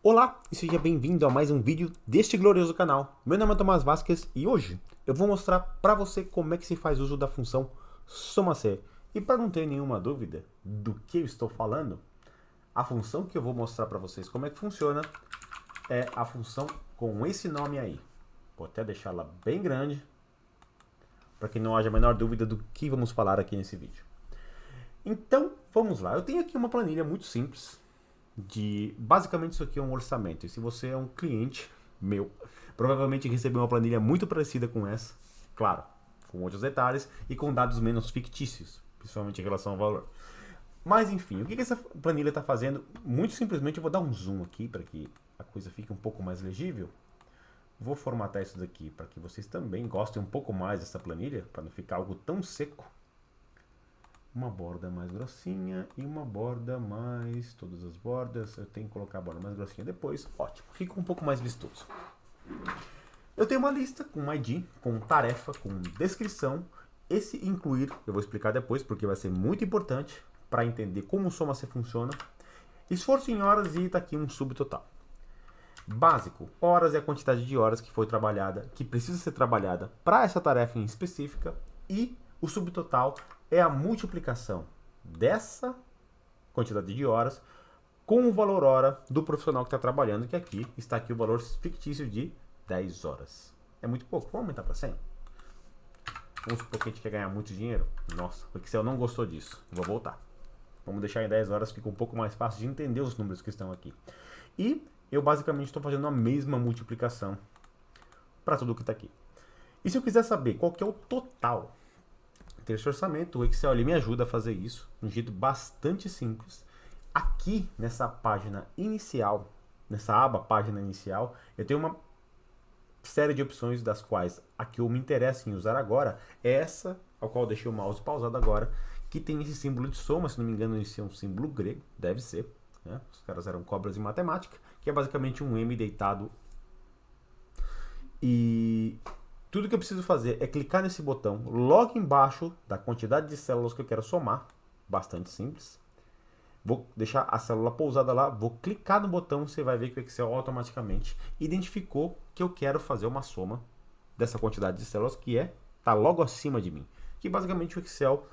Olá e seja bem-vindo a mais um vídeo deste glorioso canal. Meu nome é Tomás Vasquez e hoje eu vou mostrar para você como é que se faz uso da função SomaC. E para não ter nenhuma dúvida do que eu estou falando, a função que eu vou mostrar para vocês como é que funciona é a função com esse nome aí. Vou até deixá-la bem grande para que não haja a menor dúvida do que vamos falar aqui nesse vídeo. Então, vamos lá. Eu tenho aqui uma planilha muito simples. Basicamente isso aqui é um orçamento, e se você é um cliente meu, provavelmente recebeu uma planilha muito parecida com essa, claro, com outros detalhes e com dados menos fictícios, principalmente em relação ao valor. Mas enfim, o que essa planilha está fazendo? Muito simplesmente eu vou dar um zoom aqui para que a coisa fique um pouco mais legível. Vou formatar isso daqui para que vocês também gostem um pouco mais dessa planilha, para não ficar algo tão seco. Uma borda mais grossinha e uma borda mais... todas as bordas, eu tenho que colocar a borda mais grossinha depois, ótimo, fica um pouco mais vistoso. Eu tenho uma lista com ID, com tarefa, com descrição. Esse incluir, eu vou explicar depois porque vai ser muito importante para entender como o SomaC funciona. Esforço em horas e está aqui um subtotal. Básico, horas é a quantidade de horas que foi trabalhada, que precisa ser trabalhada para essa tarefa em específica, e o subtotal é a multiplicação dessa quantidade de horas com o valor hora do profissional que está trabalhando, que aqui está aqui o valor fictício de 10 horas. É muito pouco, vamos aumentar para 100? Vamos supor que a gente quer ganhar muito dinheiro. Nossa, o Excel não gostou disso, vou voltar. Vamos deixar em 10 horas, fica um pouco mais fácil de entender os números que estão aqui. E eu basicamente estou fazendo a mesma multiplicação para tudo que está aqui. E se eu quiser saber qual que é o total desse orçamento, o Excel ele me ajuda a fazer isso de um jeito bastante simples. Aqui nessa página inicial, nessa aba página inicial, eu tenho uma série de opções, das quais a que eu me interesso em usar agora é essa, ao qual eu deixei o mouse pausado agora, que tem esse símbolo de soma, se não me engano esse é um símbolo grego, deve ser, né? Os caras eram cobras em matemática, que é basicamente um M deitado. E tudo que eu preciso fazer é clicar nesse botão logo embaixo da quantidade de células que eu quero somar. Bastante simples. Vou deixar a célula pousada lá, vou clicar no botão, você vai ver que o Excel automaticamente identificou que eu quero fazer uma soma dessa quantidade de células que está logo acima de mim. Que basicamente o Excel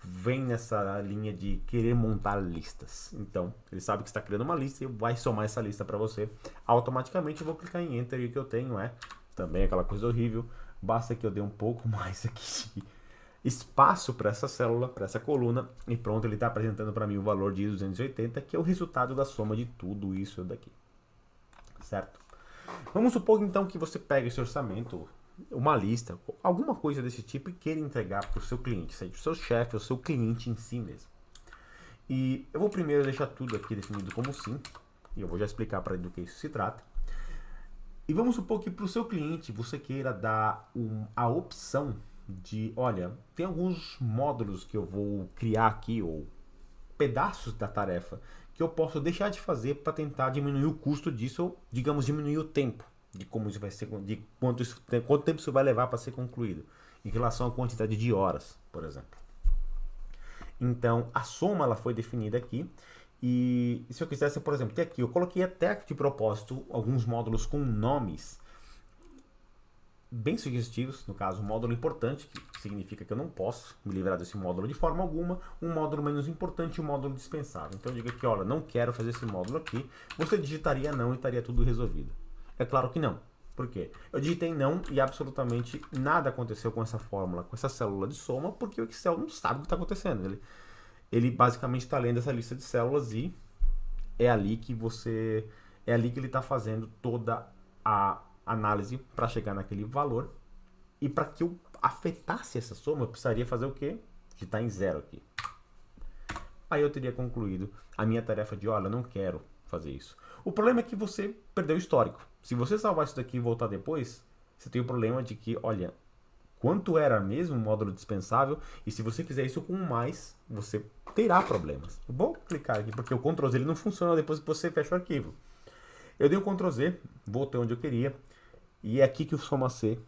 vem nessa linha de querer montar listas. Então, ele sabe que está criando uma lista e vai somar essa lista para você. Automaticamente eu vou clicar em Enter e o que eu tenho é também aquela coisa horrível, basta que eu dê um pouco mais aqui de espaço para essa célula, para essa coluna, e pronto, ele está apresentando para mim o valor de 280, que é o resultado da soma de tudo isso daqui, certo? Vamos supor então que você pega esse orçamento, uma lista, alguma coisa desse tipo, e queira entregar para o seu cliente, seja o seu chefe, o seu cliente em si mesmo. E eu vou primeiro deixar tudo aqui definido como sim, e eu vou já explicar para ele do que isso se trata. E vamos supor que para o seu cliente você queira dar a opção de, olha, tem alguns módulos que eu vou criar aqui, ou pedaços da tarefa, que eu posso deixar de fazer para tentar diminuir o custo disso, ou, digamos, diminuir o tempo de como isso vai ser, de quanto tempo isso vai levar para ser concluído, em relação à quantidade de horas, por exemplo. Então, a soma ela foi definida aqui. E se eu quisesse, por exemplo, ter aqui, eu coloquei até de propósito alguns módulos com nomes bem sugestivos, no caso, um módulo importante, que significa que eu não posso me livrar desse módulo de forma alguma, um módulo menos importante e um módulo dispensável. Então eu digo aqui, olha, não quero fazer esse módulo aqui, você digitaria não e estaria tudo resolvido. É claro que não. Por quê? Eu digitei não e absolutamente nada aconteceu com essa fórmula, com essa célula de soma, porque o Excel não sabe o que está acontecendo. Ele basicamente está lendo essa lista de células e é ali que ele está fazendo toda a análise para chegar naquele valor. E para que eu afetasse essa soma, eu precisaria fazer o quê? Digitar em zero aqui. Aí eu teria concluído a minha tarefa de, olha, não quero fazer isso. O problema é que você perdeu o histórico. Se você salvar isso daqui e voltar depois, você tem o problema de que, olha, quanto era mesmo o módulo dispensável, e se você fizer isso com mais, você terá problemas. Eu vou clicar aqui, porque o Ctrl Z ele não funciona depois que você fecha o arquivo. Eu dei o Ctrl Z, voltei onde eu queria, e é aqui que o SomaC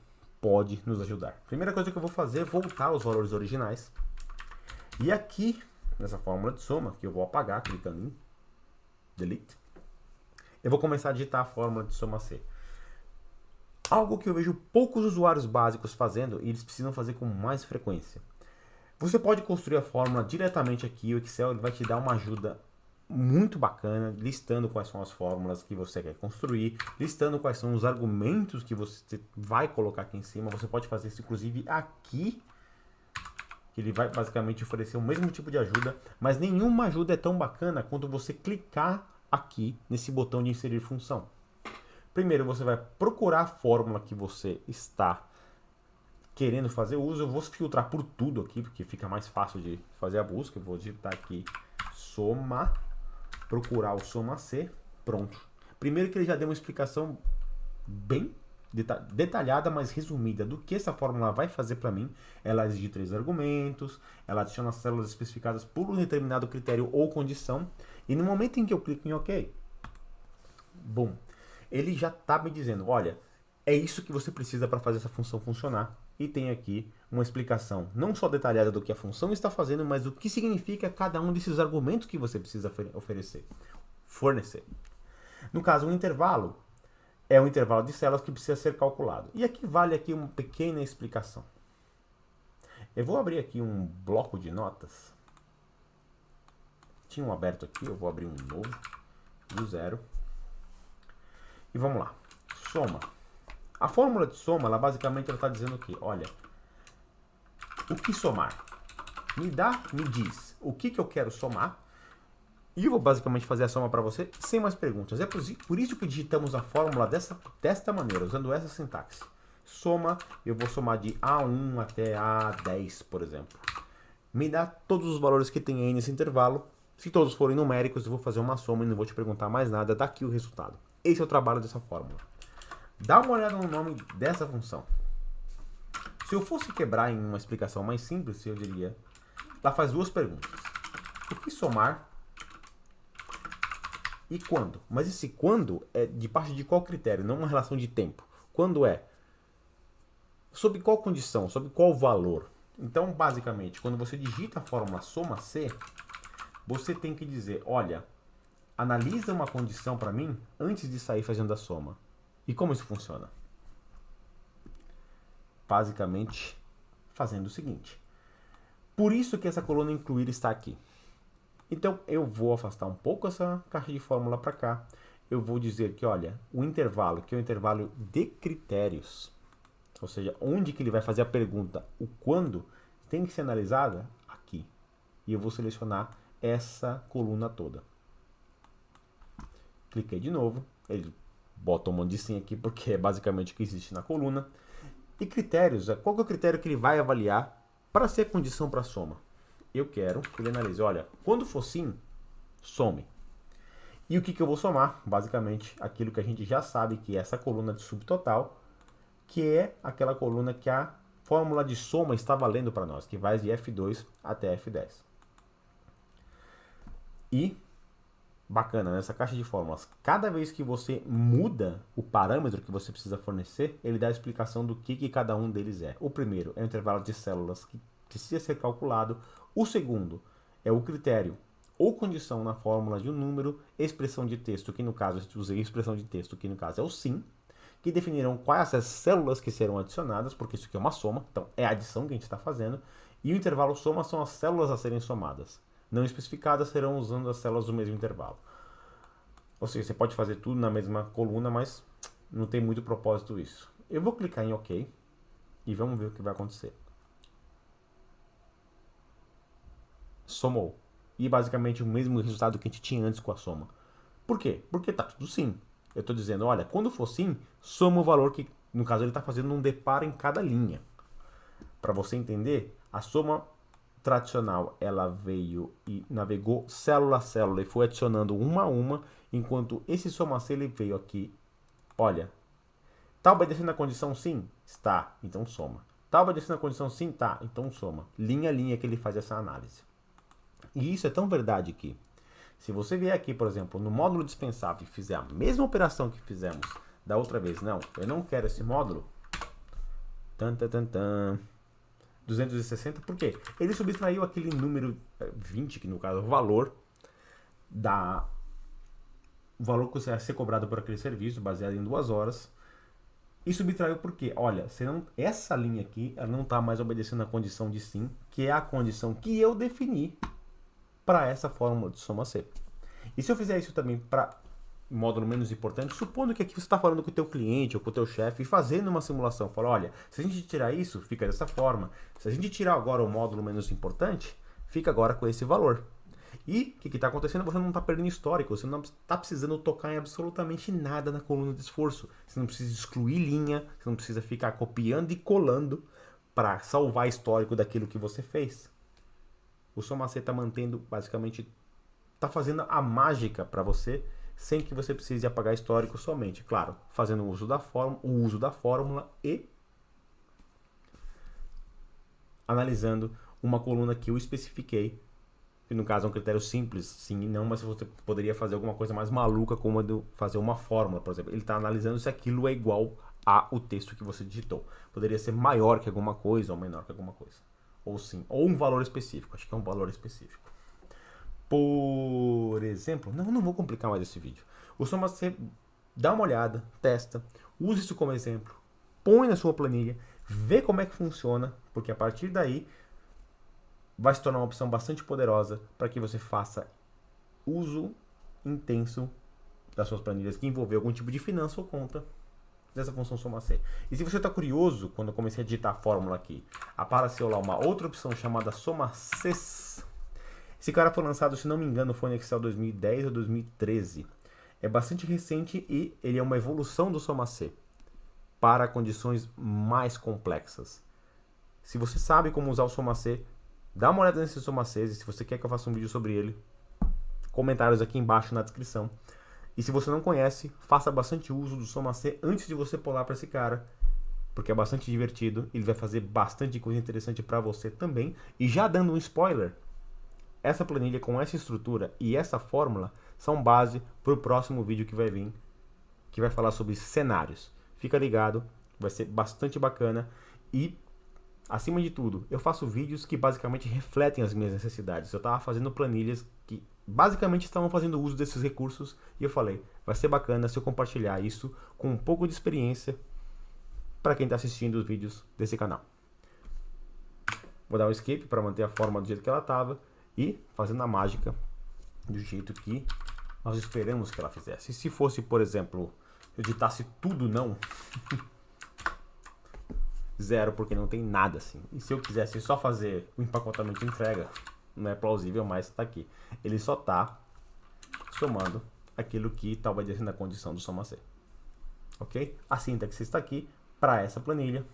pode nos ajudar. Primeira coisa que eu vou fazer é voltar aos valores originais. E aqui, nessa fórmula de soma, que eu vou apagar, clicando em Delete, Eu vou começar a digitar a fórmula de soma C. Algo que eu vejo poucos usuários básicos fazendo e eles precisam fazer com mais frequência. Você pode construir a fórmula diretamente aqui, o Excel ele vai te dar uma ajuda muito bacana, listando quais são as fórmulas que você quer construir, listando quais são os argumentos que você vai colocar aqui em cima. Você pode fazer isso inclusive aqui, que ele vai basicamente oferecer o mesmo tipo de ajuda, mas nenhuma ajuda é tão bacana quanto você clicar aqui nesse botão de inserir função. Primeiro você vai procurar a fórmula que você está querendo fazer uso. Eu vou filtrar por tudo aqui, porque fica mais fácil de fazer a busca. Eu vou digitar aqui soma, procurar o soma C, pronto. Primeiro que ele já deu uma explicação bem detalhada, mas resumida do que essa fórmula vai fazer para mim. Ela exige 3 argumentos, ela adiciona células especificadas por um determinado critério ou condição, e no momento em que eu clico em OK, bom, ele já está me dizendo, olha, é isso que você precisa para fazer essa função funcionar. E tem aqui uma explicação não só detalhada do que a função está fazendo, mas o que significa cada um desses argumentos que você precisa fornecer. No caso, um intervalo é um intervalo de células que precisa ser calculado. E aqui vale aqui uma pequena explicação. Eu vou abrir aqui um bloco de notas. Tinha um aberto aqui, eu vou abrir um novo, do zero. E vamos lá. Soma. A fórmula de soma, ela basicamente está dizendo o quê? Olha, o que somar? Me diz o que eu quero somar. E eu vou basicamente fazer a soma para você sem mais perguntas. É por isso que digitamos a fórmula desta maneira, usando essa sintaxe. Soma, eu vou somar de A1 até A10, por exemplo. Me dá todos os valores que tem aí nesse intervalo. Se todos forem numéricos, eu vou fazer uma soma e não vou te perguntar mais nada. Daqui o resultado. Esse é o trabalho dessa fórmula. Dá uma olhada no nome dessa função. Se eu fosse quebrar em uma explicação mais simples, eu diria, ela faz duas perguntas. O que somar e quando? Mas esse quando é de parte de qual critério? Não uma relação de tempo. Quando é? Sob qual condição? Sob qual valor? Então, basicamente, quando você digita a fórmula soma C, você tem que dizer, olha, analisa uma condição para mim antes de sair fazendo a soma. E como isso funciona? Basicamente, fazendo o seguinte. Por isso que essa coluna incluir está aqui. Então, eu vou afastar um pouco essa caixa de fórmula para cá. Eu vou dizer que, olha, o intervalo, que é o intervalo de critérios, ou seja, onde que ele vai fazer a pergunta, o quando, tem que ser analisada aqui. E eu vou selecionar essa coluna toda. Cliquei de novo, ele bota um monte de sim aqui, porque é basicamente o que existe na coluna. E critérios, qual que é o critério que ele vai avaliar para ser condição para soma? Eu quero que ele analise, olha, quando for sim, some. E o que eu vou somar? Basicamente, aquilo que a gente já sabe que é essa coluna de subtotal, que é aquela coluna que a fórmula de soma está valendo para nós, que vai de F2 até F10. E bacana, nessa caixa de fórmulas, cada vez que você muda o parâmetro que você precisa fornecer, ele dá a explicação do que cada um deles é. O primeiro é o intervalo de células que precisa ser calculado. O segundo é o critério ou condição na fórmula de um número, expressão de texto, que no caso eu usei expressão de texto, que no caso é o sim, que definirão quais as células que serão adicionadas, porque isso aqui é uma soma, então é a adição que a gente está fazendo, e o intervalo soma são as células a serem somadas. Não especificadas serão usando as células do mesmo intervalo. Ou seja, você pode fazer tudo na mesma coluna, mas não tem muito propósito isso. Eu vou clicar em OK e vamos ver o que vai acontecer. Somou. E basicamente o mesmo resultado que a gente tinha antes com a soma. Por quê? Porque está tudo sim. Eu estou dizendo, olha, quando for sim, soma o valor que, no caso, ele está fazendo um deparo em cada linha. Para você entender, a soma tradicional, ela veio e navegou célula a célula e foi adicionando uma a uma, enquanto esse soma C ele veio aqui, olha, está obedecendo a condição sim? Está, então soma. Está obedecendo a condição sim? Tá, então soma. Linha a linha que ele faz essa análise. E isso é tão verdade que, se você vier aqui, por exemplo, no módulo dispensável e fizer a mesma operação que fizemos da outra vez, não, eu não quero esse módulo, 260, por quê? Ele subtraiu aquele número 20, que no caso é o valor o valor que você vai ser cobrado por aquele serviço, baseado em 2 horas. E subtraiu porque, olha, essa linha aqui, ela não está mais obedecendo a condição de sim, que é a condição que eu defini para essa fórmula de soma C. E se eu fizer isso também para módulo menos importante, supondo que aqui você está falando com o teu cliente ou com o teu chefe e fazendo uma simulação, fala, olha, se a gente tirar isso, fica dessa forma. Se a gente tirar agora o módulo menos importante, fica agora com esse valor. E o que está acontecendo? Você não está perdendo histórico, você não está precisando tocar em absolutamente nada na coluna de esforço. Você não precisa excluir linha, você não precisa ficar copiando e colando para salvar histórico daquilo que você fez. O Soma C está mantendo, basicamente, está fazendo a mágica para você, sem que você precise apagar histórico somente. Claro, fazendo o uso da fórmula e analisando uma coluna que eu especifiquei. Que no caso é um critério simples, sim e não, mas você poderia fazer alguma coisa mais maluca, como a de fazer uma fórmula, por exemplo. Ele está analisando se aquilo é igual ao texto que você digitou. Poderia ser maior que alguma coisa ou menor que alguma coisa. Ou sim, ou um valor específico. Acho que é um valor específico. Por exemplo, não vou complicar mais esse vídeo. O Soma C, dá uma olhada, testa, use isso como exemplo, põe na sua planilha, vê como é que funciona, porque a partir daí vai se tornar uma opção bastante poderosa para que você faça uso intenso das suas planilhas que envolver algum tipo de finança ou conta dessa função Soma C. E se você está curioso, quando eu comecei a digitar a fórmula aqui, apareceu lá uma outra opção chamada Soma C. Esse cara foi lançado, se não me engano, foi no Excel 2010 ou 2013. É bastante recente e ele é uma evolução do Soma C para condições mais complexas. Se você sabe como usar o Soma C, dá uma olhada nesse Soma C, e se você quer que eu faça um vídeo sobre ele, comentários aqui embaixo na descrição. E se você não conhece, faça bastante uso do Soma C antes de você pular para esse cara, porque é bastante divertido, ele vai fazer bastante coisa interessante para você também. E já dando um spoiler, essa planilha com essa estrutura e essa fórmula são base para o próximo vídeo que vai vir, que vai falar sobre cenários. Fica ligado, vai ser bastante bacana e, acima de tudo, eu faço vídeos que basicamente refletem as minhas necessidades. Eu estava fazendo planilhas que basicamente estavam fazendo uso desses recursos e eu falei, vai ser bacana se eu compartilhar isso com um pouco de experiência para quem está assistindo os vídeos desse canal. Vou dar um escape para manter a forma do jeito que ela estava e fazendo a mágica do jeito que nós esperamos que ela fizesse. E se fosse, por exemplo, eu digitasse tudo não... zero, porque não tem nada assim. E se eu quisesse só fazer o empacotamento e entrega, não é plausível, mas está aqui. Ele só está somando aquilo que está obedecendo a condição do Soma C. Ok? A sintaxe está aqui para essa planilha.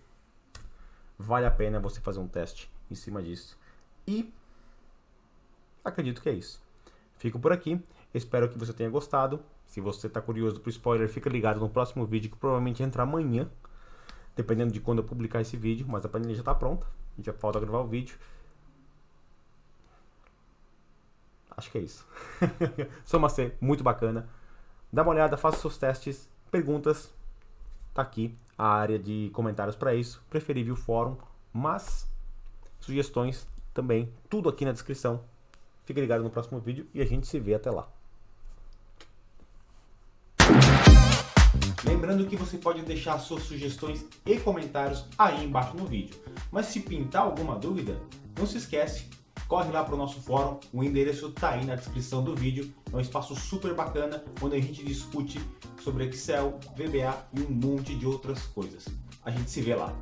Vale a pena você fazer um teste em cima disso. E acredito que é isso. Fico por aqui. Espero que você tenha gostado. Se você está curioso para o spoiler, fica ligado no próximo vídeo, que provavelmente entra amanhã, dependendo de quando eu publicar esse vídeo, mas a planilha já está pronta. Já falta gravar o vídeo. Acho que é isso. Soma C, muito bacana. Dá uma olhada, faça seus testes, perguntas. Tá aqui a área de comentários para isso. Preferível o fórum, mas sugestões também, tudo aqui na descrição. Fique ligado no próximo vídeo e a gente se vê até lá. Lembrando que você pode deixar suas sugestões e comentários aí embaixo no vídeo. Mas se pintar alguma dúvida, não se esquece, corre lá para o nosso fórum, o endereço está aí na descrição do vídeo. É um espaço super bacana, onde a gente discute sobre Excel, VBA e um monte de outras coisas. A gente se vê lá.